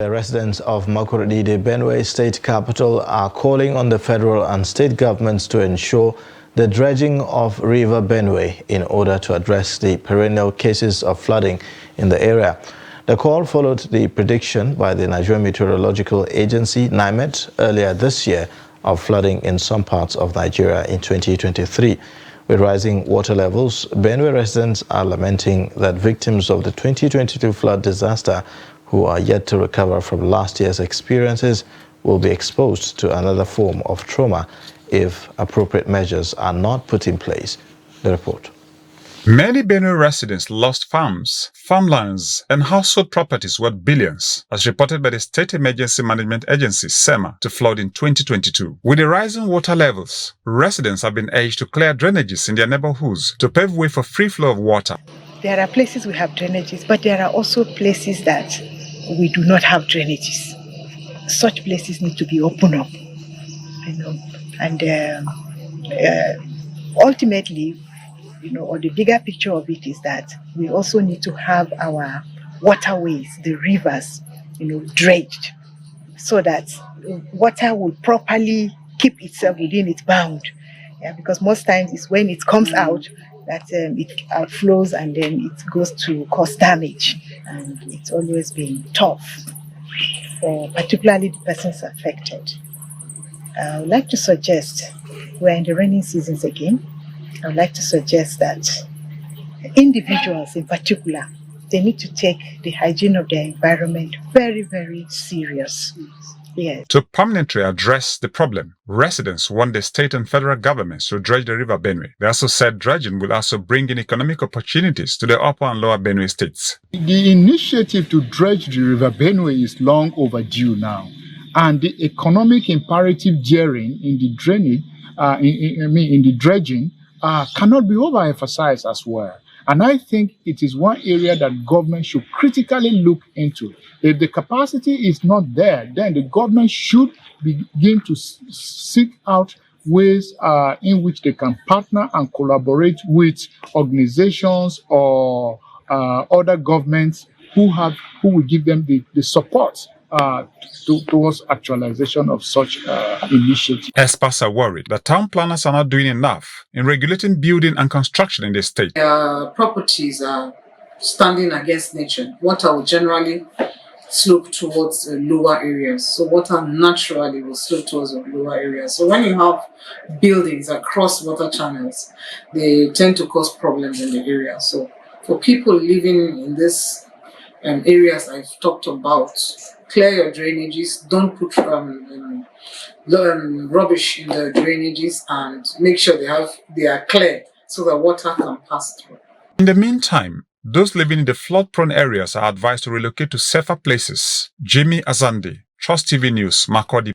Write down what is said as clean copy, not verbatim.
The residents of Makurdi, the Benue state capital, are calling on the federal and state governments to ensure the dredging of River Benue in order to address the perennial cases of flooding in the area. The call followed the prediction by the Nigerian Meteorological Agency, NIMET, earlier this year of flooding in some parts of Nigeria in 2023. With rising water levels, Benue residents are lamenting that victims of the 2022 flood disaster who are yet to recover from last year's experiences will be exposed to another form of trauma if appropriate measures are not put in place. The report. Many Benue residents lost farms, farmlands, and household properties worth billions, as reported by the State Emergency Management Agency, SEMA, to flood in 2022. With the rising water levels, residents have been urged to clear drainages in their neighborhoods to pave way for free flow of water. There are places we have drainages, but there are also places that we do not have drainages. Such places need to be opened up, and ultimately, or the bigger picture of it is that we also need to have our waterways, the rivers, dredged, so that water will properly keep itself within its bound. Yeah, because most times it's when it comes out that it outflows and then it goes to cause damage, and it's always been tough for particularly the persons affected. I would like to suggest, we're in the rainy seasons again, I would like to suggest that individuals in particular, they need to take the hygiene of their environment very, very serious. Yes. To permanently address the problem, residents want the state and federal governments to dredge the River Benue. They also said dredging will also bring in economic opportunities to the upper and lower Benue states. The initiative to dredge the River Benue is long overdue now, and the economic imperative therein in the drainage, in the dredging, cannot be overemphasized as well. And I think it is one area that government should critically look into. If the capacity is not there, then the government should begin to seek out ways in which they can partner and collaborate with organizations or other governments who will give them the support towards actualization of such initiatives. Experts are worried that town planners are not doing enough in regulating building and construction in the state. Properties are standing against nature. Water will generally slope towards lower areas. So water naturally will slope towards the lower areas. So when you have buildings across water channels, they tend to cause problems in the area. So for people living in these areas I've talked about, clear your drainages, don't put rubbish in the drainages, and make sure they are clear so that water can pass through. In the meantime, those living in the flood-prone areas are advised to relocate to safer places. Jimmy Azandi, Trust TV News, Makurdi.